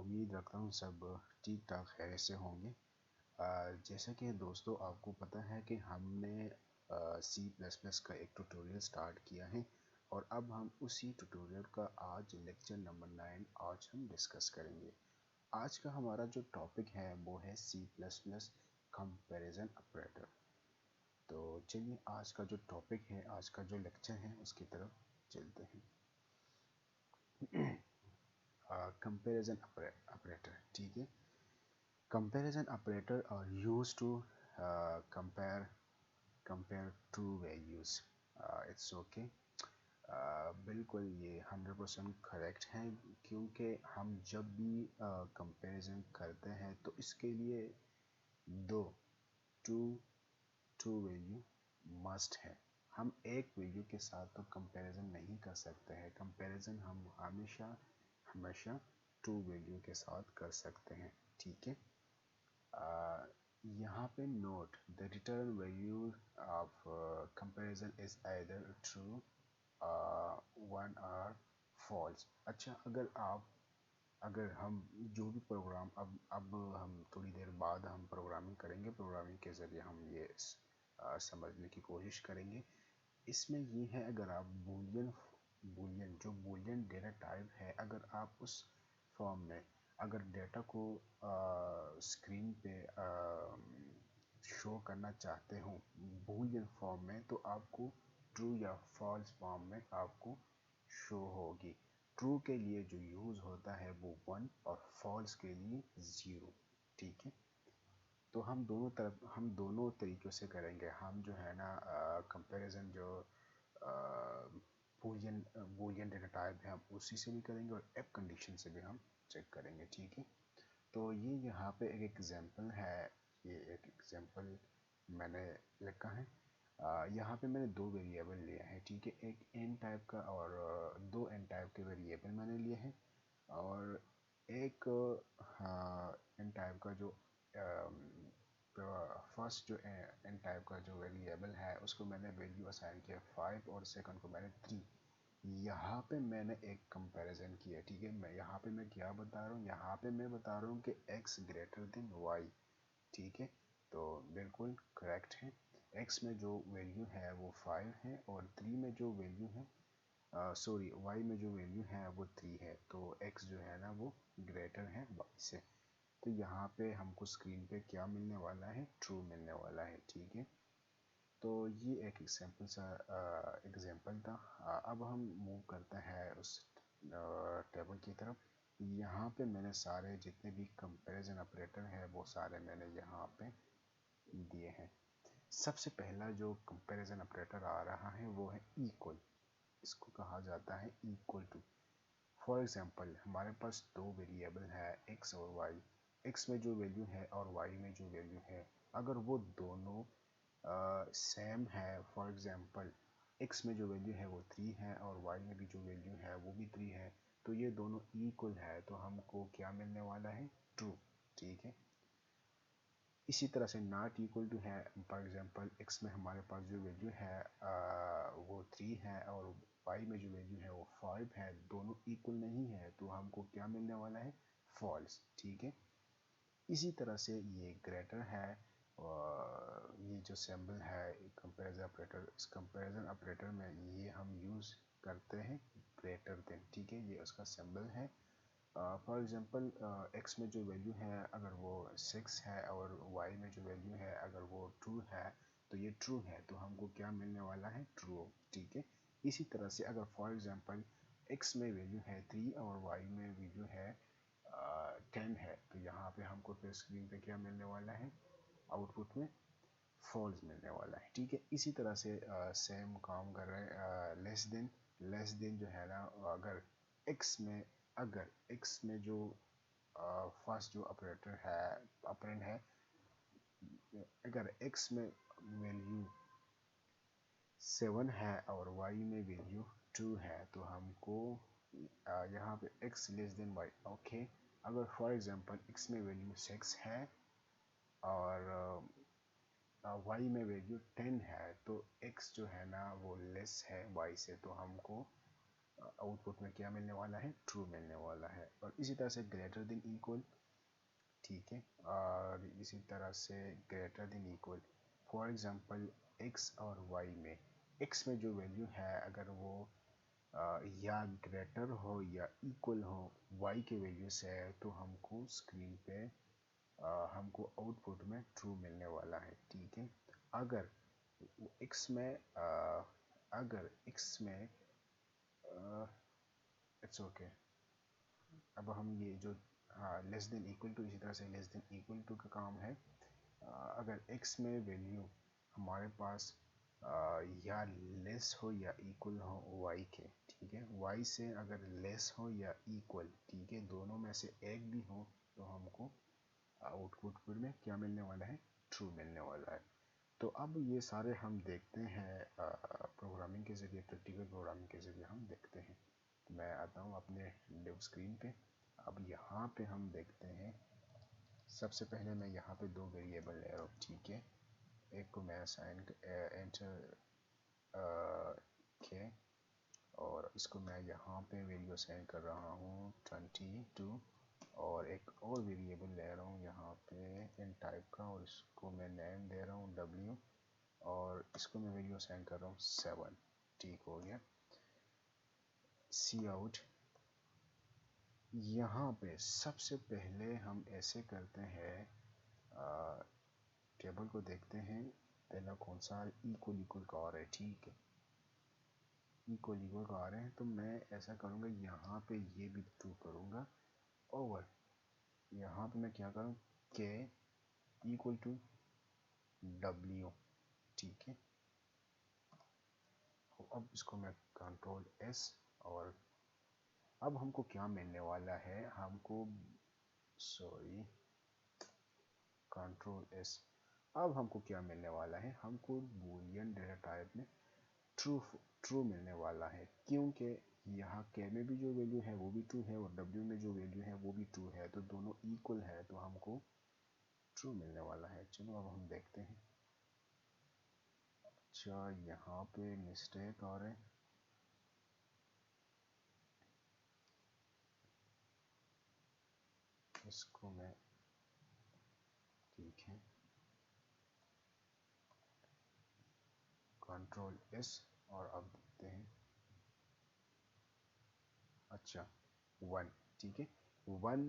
उम्मीद रखता हूँ सब ठीक ठाक खैरियत से होंगे। जैसा कि दोस्तों आपको पता है कि हमने C++ का एक ट्यूटोरियल स्टार्ट किया है और अब हम उसी ट्यूटोरियल का आज लेक्चर नंबर 9 आज हम डिस्कस करेंगे। आज का हमारा जो टॉपिक है वो है C++ कंपैरिजन ऑपरेटर। तो चलिए आज का जो टॉपिक है, आज का जो लेक्चर है उसकी तरफ चलते हैं। कंपैरिजन ऑपरेटर, ठीक है। Comparison operator are used to compare two values. It's okay. बिल्कुल ये 100% करेक्ट है, क्योंकि हम जब भी कंपैरिजन करते हैं तो इसके लिए दो टू टू वैल्यू मस्ट है। हम एक वैल्यू के साथ तो कंपैरिजन नहीं कर सकते हैं। कंपैरिजन हम हमेशा टू वैल्यू के साथ कर सकते हैं, ठीक है। यहाँ पे note the return value of comparison is either true, one और फॉल्स। अच्छा, अगर हम जो भी प्रोग्राम अब हम थोड़ी देर बाद हम प्रोग्रामिंग करेंगे, प्रोग्रामिंग के ज़रिए हम ये समझने की कोशिश करेंगे। इसमें ये है, अगर आप बूलियन डेटा टाइप है, अगर आप उस फॉर्म में अगर डेटा को स्क्रीन पे शो करना चाहते हो बूलियन फॉर्म में, तो आपको ट्रू या फॉल्स फॉर्म में आपको शो होगी। ट्रू के लिए जो यूज़ होता है वो 1 और फॉल्स के लिए 0, ठीक है। तो हम दोनों तरीक़ों से करेंगे। हम जो है ना कंपैरिजन जो बूलियन डेटा टाइप है हम उसी से भी करेंगे और एफ कंडीशन से भी हम चेक करेंगे, ठीक है। तो ये यहाँ पे एक एग्जांपल है, ये एक एग्जांपल मैंने लिखा है। यहाँ पे मैंने दो वेरिएबल लिए हैं, ठीक है। एक एन टाइप का और दो एन टाइप के वेरिएबल मैंने लिए हैं, और एक एन टाइप का जो फर्स्ट जो एन टाइप का जो वेरिएबल है उसको मैंने वैल्यू असाइन किया 5 और सेकंड को मैंने 3। यहाँ पे मैंने एक कंपैरिजन किया, ठीक है। मैं यहाँ पे मैं क्या बता रहा हूँ, यहाँ पे मैं बता रहा हूँ कि x ग्रेटर देन y, ठीक है। तो बिल्कुल करेक्ट है। x में जो वैल्यू है वो 5 है और 3 में जो वैल्यू है सॉरी y में जो वैल्यू है वो 3 है। तो x जो है ना वो ग्रेटर है y से। तो यहाँ पे हमको स्क्रीन पे क्या मिलने वाला है, ट्रू मिलने वाला है, ठीक है। तो ये एक एग्जाम्पल था। अब हम मूव करते हैं उस टेबल की तरफ। यहाँ पे मैंने सारे जितने भी कंपैरिजन ऑपरेटर हैं वो सारे मैंने यहाँ पे दिए हैं। सबसे पहला जो कंपैरिजन ऑपरेटर आ रहा है वो है इक्वल। इसको कहा जाता है इक्वल टू। फॉर एग्जांपल हमारे पास दो वेरिएबल है x और y। x में जो वैल्यू है और y में जो वैल्यू है, अगर वो दोनों सेम है, फॉर एग्जांपल x में जो वैल्यू है वो 3 है और y में भी जो वैल्यू है वो भी 3 है, तो ये दोनों इक्वल है, तो हमको क्या मिलने वाला है, ट्रू, ठीक है। इसी तरह से नॉट इक्वल टू है, फॉर एग्जांपल x में हमारे पास जो वैल्यू है वो 3 है और y में जो वैल्यू है वो 5 है, दोनों इक्वल नहीं है, तो हमको क्या मिलने वाला है, फॉल्स, ठीक है। इसी तरह से ये ग्रेटर है, और ये जो सिंबल है कंपैरिजन ऑपरेटर, इस कंपैरिजन ऑपरेटर में ये हम यूज़ करते हैं ग्रेटर देन, ठीक है। ये उसका सिंबल है। फॉर एग्जांपल x में जो वैल्यू है अगर वो 6 है और y में जो वैल्यू है अगर वो 2 है, तो ये ट्रू है, तो हमको क्या मिलने वाला है, ट्रू, ठीक है। इसी तरह से अगर फॉर एग्जांपल x में वैल्यू है 3 और y में वैल्यू है 10 है, तो यहाँ पे हमको फिर स्क्रीन पे क्या मिलने वाला है, आउटपुट में फॉल्स मिलने वाला है, ठीक है। इसी तरह से सेम काम कर रहे हैं लेस देन जो है ना, अगर x में जो फर्स्ट जो ऑपरेटर है ऑपरेंड है, अगर x में वैल्यू 7 है और y में वैल्यू 2 है, तो हमको यहाँ पे x less than y, okay. अगर फॉर एग्जांपल x में वैल्यू 6 है और y में वैल्यू 10 है, तो x जो है ना वो लेस है y से, तो हमको आउटपुट में क्या मिलने वाला है, ट्रू मिलने वाला है। और इसी तरह से ग्रेटर देन इक्वल, ठीक है, और इसी तरह से greater than equal, for example x और y में, x में जो वैल्यू है अगर वो या ग्रेटर हो या इक्वल हो y के वैल्यू से, तो हमको स्क्रीन पे हमको आउटपुट में ट्रू मिलने वाला है, ठीक है। अगर x में अगर x में इट्स ओके, अब हम ये जो, हाँ, लेस देन इक्वल टू, इसी तरह से लेस देन इक्वल टू का काम है। अगर x में वैल्यू हमारे पास या लेस हो या इक्वल हो y के, ठीक है, y से अगर लेस हो या इक्वल, ठीक है, दोनों में से एक भी हो, तो हमको आउटपुट में क्या मिलने वाला है, ट्रू मिलने वाला है। तो अब ये सारे हम देखते हैं प्रोग्रामिंग के ज़रिए, प्रैक्टिकल प्रोग्रामिंग के ज़रिए हम देखते हैं। मैं आता हूँ अपने डेव स्क्रीन पे। अब यहाँ पे हम देखते हैं, सबसे पहले मैं यहाँ पे दो वेरिएबल ले रहा हूँ, ठीक है। एक को मैं असाइन एंटर के, और इसको मैं यहाँ पे वैल्यू असाइन कर रहा हूँ 22, और एक और वेरिएबल ले रहा हूँ यहाँ पे इन टाइप का, और इसको मैं नेम दे रहा हूँ w, और इसको मैं वैल्यू असाइन कर रहा हूँ 7, ठीक हो गया। सी आउट, यहाँ पे सबसे पहले हम ऐसे करते हैं, टेबल को देखते हैं, पहला कौन सा इक्वल इक्वल का आ रहा है, ठीक है, इक्वल इक्वल का आ रहे हैं, तो मैं ऐसा करूँगा, यहाँ पे ये भी ट्रू करूँगा, और यहाँ पे मैं क्या करूँ, के इक्वल टू w, ठीक है। अब इसको मैं कंट्रोल एस, और अब हमको क्या मिलने वाला है, हमको, सॉरी, कंट्रोल एस, अब हमको क्या मिलने वाला है, हमको बूलियन डेटा टाइप में ट्रू ट्रू मिलने वाला है, क्योंकि यहाँ के में भी जो वैल्यू है वो भी ट्रू है, और w में जो वैल्यू है वो भी ट्रू है, तो दोनों इक्वल है, तो हमको ट्रू मिलने वाला है। चलो अब हम देखते हैं। अच्छा, यहाँ पे मिस्टेक आ रहे हैं, इसको मैं, ठीक है, कंट्रोल एस, और अब देखते हैं। अच्छा, 1, ठीक है, 1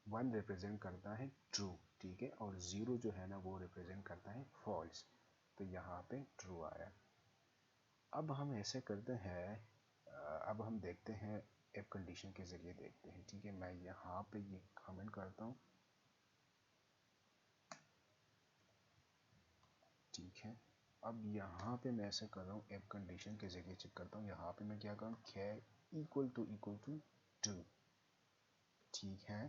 1 रिप्रेजेंट करता है ट्रू, ठीक है, और 0 जो है ना वो रिप्रेजेंट करता है फॉल्स, तो यहाँ पे ट्रू आया। अब हम ऐसे करते हैं, अब हम देखते हैं इफ कंडीशन के ज़रिए देखते हैं, ठीक है। मैं यहाँ पे ये कमेंट करता हूँ, ठीक है। अब यहाँ पे मैं ऐसे कर रहा हूँ, इफ कंडीशन के ज़रिए चेक करता हूँ, यहाँ पे मैं क्या करूँ, खे इक्वल टू 2, ठीक है।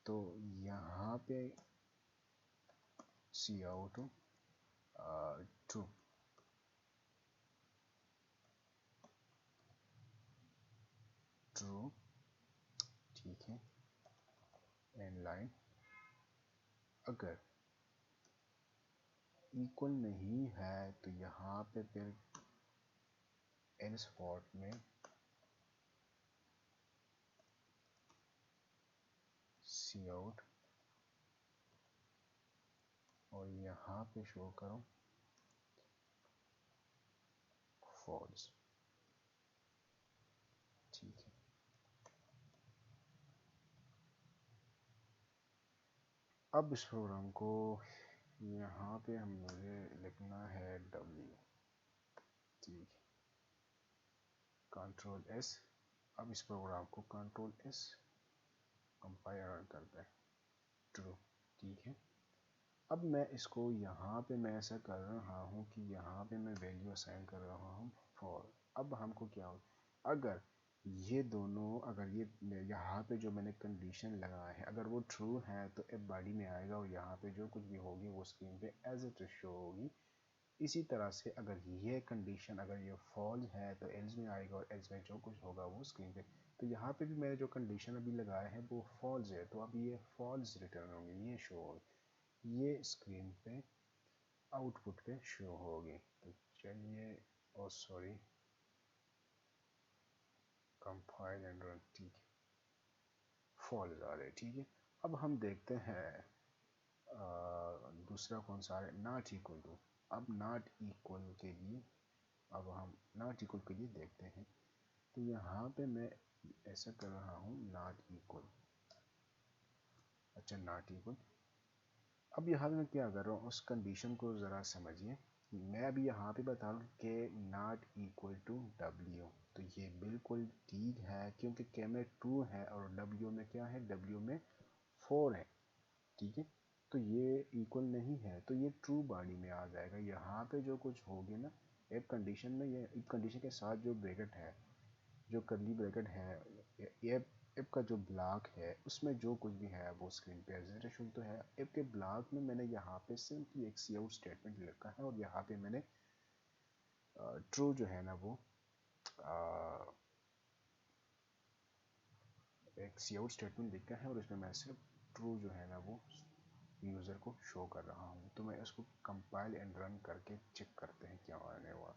तो यहाँ पे सी आउट ट्रू, ट्रू, ठीक है, एंड लाइन, अगर इक्वल नहीं है तो यहाँ पे फिर एल्स फॉर्ट में सी आउट, और यहाँ पे शो करो फॉल्स, ठीक है। अब इस प्रोग्राम को यहाँ पे हम मुझे लिखना है w, ठीक है, कंट्रोल एस। अब इस प्रोग्राम को कंट्रोल एस कंपाइल रन करते हैं, ट्रू, ठीक है। अब मैं इसको यहाँ पे मैं ऐसा कर रहा हूँ कि यहाँ पे मैं वैल्यू असाइन कर रहा हूँ फॉर। अब हमको क्या हो, अगर ये दोनों, अगर ये यहाँ पे जो मैंने कंडीशन लगाया है अगर वो ट्रू है तो एफ बॉडी में आएगा, और यहाँ पे जो कुछ भी होगी वो स्क्रीन पे एज इट शो होगी। इसी तरह से अगर ये कंडीशन, अगर ये फॉल्स है तो एल्स में आएगा, और एल्स में जो कुछ होगा वो स्क्रीन पे। तो यहाँ पे भी मैंने जो कंडीशन अभी लगाया है वो फॉल्स है, तो अब ये फॉल्स रिटर्न होंगे, ये शो होगी, ये स्क्रीन पे आउटपुट पे शो होगी। तो चलिए, ओ सॉरी, कंपाइल एंड रन, ठीक है, फॉल्स आ रहे, ठीक है। अब हम देखते हैं दूसरा कौन सा है, नॉट इक्वल टू। अब नॉट इक्वल के लिए, अब हम नॉट इक्वल के लिए देखते हैं। तो यहाँ पे मैं ऐसा कर रहा हूँ नॉट इक्वल, अच्छा नॉट इक्वल। अब यहाँ पे मैं क्या कर रहा हूँ, उस कंडीशन को ज़रा समझिए। मैं अभी यहाँ पे बता रहा हूँ कि नॉट इक्वल टू डब्ल्यू, तो ये बिल्कुल ठीक है क्योंकि के में 2 है और डब्ल्यू में क्या है, डब्ल्यू में 4 है, ठीक है। तो ये इक्वल नहीं है, तो ये ट्रू बॉडी में आ जाएगा। यहाँ पे जो कुछ होगी ना, एक कंडीशन में, ये एक कंडीशन के साथ जो ब्रैकेट है, जो करली ब्रैकेट है, एप का जो ब्लॉक है, उसमें जो कुछ भी है वो स्क्रीन पे एग्जीक्यूशन तो है। एप के ब्लॉक में मैंने यहाँ पे सिंपली एक सी आउट स्टेटमेंट लिखा है और यहाँ पे मैंने ट्रू जो है ना वो एक सी आउट स्टेटमेंट लिखा है और इसमें मैं सिर्फ ट्रू जो है ना वो यूज़र को शो कर रहा हूँ। तो मैं इसको कंपाइल एंड रन करके चेक करते हैं क्या आने हुआ,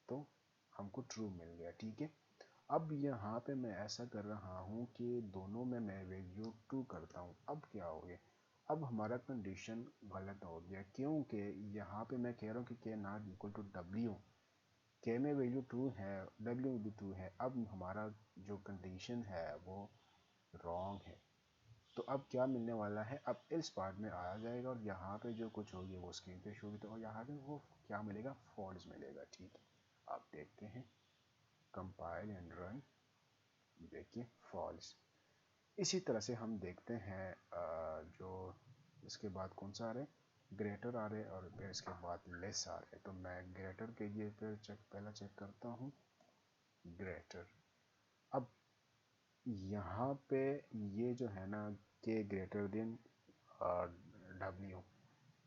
तो हमको ट्रू मिल गया, ठीक है। अब यहाँ पे मैं ऐसा कर रहा हूँ कि दोनों में मैं वैल्यू 2 करता हूँ। अब क्या हो गया, अब हमारा कंडीशन गलत हो गया क्योंकि यहाँ पे मैं कह रहा हूँ कि के नॉट इक्वल टू डब्ल्यू, के में वैल्यू 2 है, डब्ल्यू भी 2 है। अब हमारा जो कंडीशन है वो रॉन्ग है। तो अब क्या मिलने वाला है, अब इस पार्ट में आ जाएगा और यहाँ पे जो कुछ होगी वो स्क्रीन पे शो होगी, तो यहाँ पे वो क्या मिलेगा, फॉल्स मिलेगा, ठीक है। आप देखते हैं कंपाइल एंड रन, देखिए फॉल्स। इसी तरह से हम देखते हैं जो इसके बाद कौन सा आ रहा है, ग्रेटर आ रहे हैं और फिर इसके बाद लेस आ रहे हैं। तो मैं ग्रेटर के लिए फिर पहला चेक करता हूँ ग्रेटर। अब यहाँ पे ये जो है ना, के ग्रेटर देन डब्ल्यू,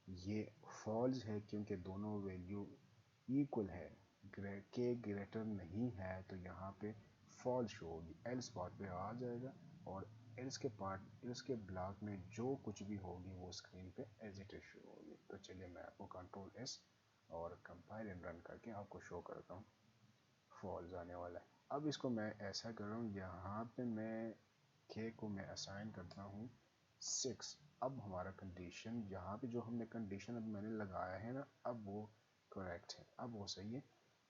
ये फॉल्स है क्योंकि दोनों वैल्यू इक्वल है। के ग्रेटर नहीं है तो यहाँ पे फॉल्स शो होगी, एल्स पार्ट पे आ जाएगा और एल्स के पार्ट, एल्स के ब्लॉक में जो कुछ भी होगी वो स्क्रीन पे एज इट इज शो होगी। तो चलिए मैं आपको कंट्रोल एस और कंपाइल एंड रन करके आपको शो करता हूँ, फॉल्स आने वाला है। अब इसको मैं ऐसा कर रहा हूँ, यहाँ पे मैं के को मैं असाइन करता हूँ 6। अब हमारा कंडीशन, यहाँ पे जो हमने कंडीशन अब मैंने लगाया है ना, अब वो करेक्ट है, अब वो सही है।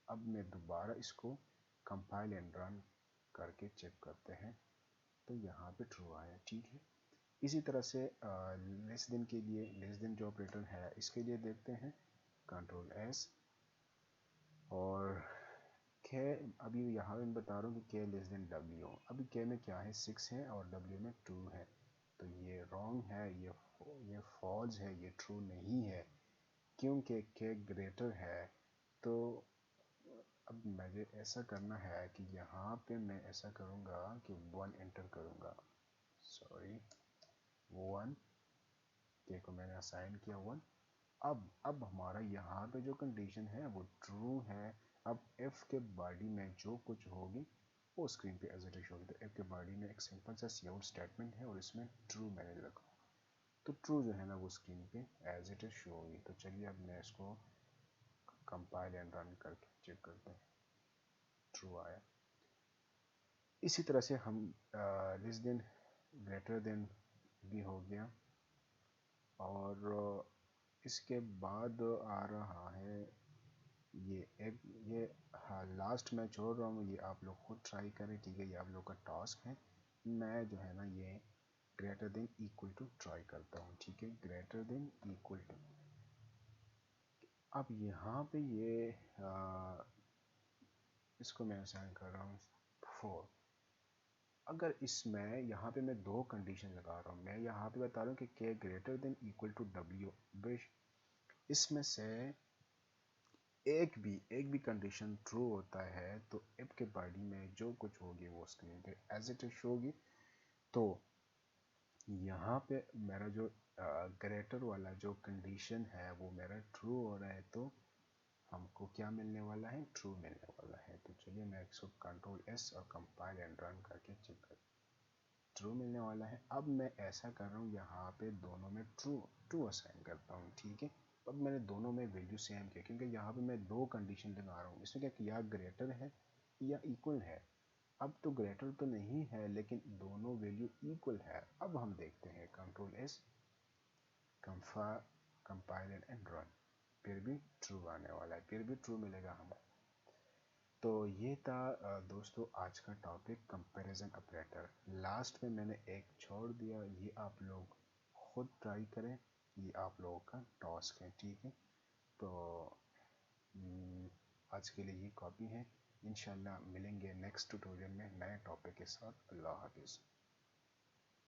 अब मैं दोबारा इसको कंपाइल एंड रन करके चेक करते हैं, तो यहाँ पे ट्रू आया, ठीक है। इसी तरह से लेस देन के लिए, लेस देन जो ऑपरेटर है इसके लिए देखते हैं, कंट्रोल एस और के। अभी यहाँ मैं बता रहा हूँ कि के लेस देन डब्ल्यू। अभी के में क्या है, 6 है और डब्ल्यू में 2 है, तो ये रॉन्ग है, ये फॉल्स है, ये ट्रू नहीं है क्योंकि के ग्रेटर है। तो अब मुझे ऐसा करना है कि यहाँ पे मैं ऐसा करूँगा कि 1 एंटर करूँगा, सॉरी 1, के को मैंने असाइन किया 1। अब हमारा यहाँ पे जो कंडीशन है वो ट्रू है। अब एफ के बॉडी में जो कुछ होगी वो स्क्रीन पे एज इट इज होगी। तो एफ के बॉडी में एक सिंपल सा सी आउट स्टेटमेंट है और इसमें ट्रू मैंने लिखा, तो ट्रू जो है ना वो स्क्रीन पे एज इट इज शो होगी। तो चलिए अब मैं इसको कंपाइल एंड रन करके चेक करते हैं, ट्रू आया। इसी तरह से हम लेस देन ग्रेटर देन भी हो गया और इसके बाद आ रहा है ये एक, ये हाँ लास्ट मैं छोड़ रहा हूँ, ये आप लोग खुद ट्राई करें, ठीक है। ये आप लोग का टास्क है। मैं जो है ना ये greater than equal to try करता हूँ, ठीक है, ग्रेटर देन इक्वल टू। अब यहाँ पे ये इसको मैं असाइन कर रहा हूँ 4। अगर इसमें यहाँ पे मैं दो कंडीशन लगा रहा हूँ, मैं यहाँ पे बता रहा हूँ कि K greater than equal to W, इसमें से एक भी कंडीशन ट्रू होता है तो इफ के बॉडी में जो कुछ होगी वो स्क्रीन पे एज इट इज होगी। तो यहाँ पे मेरा जो ग्रेटर वाला जो कंडीशन है वो मेरा ट्रू हो रहा है, तो हमको क्या मिलने वाला है, ट्रू मिलने वाला है। तो चलिए मैं इसको कंट्रोल एस और कंपाइल एंड रन करके चेक कर, ट्रू मिलने वाला है। अब मैं ऐसा कर रहा हूँ, यहाँ पे दोनों में ट्रू ट्रू असाइन करता हूँ, ठीक है। अब मैंने दोनों में वैल्यू सेम किया क्योंकि यहाँ पे मैं दो कंडीशन लगा रहा हूँ, इसमें क्या या ग्रेटर है या इक्वल है। अब तो ग्रेटर तो नहीं है लेकिन दोनों वैल्यू इक्वल है। अब हम देखते हैं control S compile and run, फिर भी ट्रू आने वाला है, फिर भी ट्रू मिलेगा हमें। तो ये था दोस्तों आज का टॉपिक कंपैरिजन ऑपरेटर। लास्ट में मैंने एक छोड़ दिया, ये आप लोग खुद ट्राई करें, ये आप लोगों का टास्क है, ठीक है। तो आज के लिए ये कॉपी है। इंशाल्लाह मिलेंगे नेक्स्ट ट्यूटोरियल में नए टॉपिक के साथ। अल्लाह हाफिज़।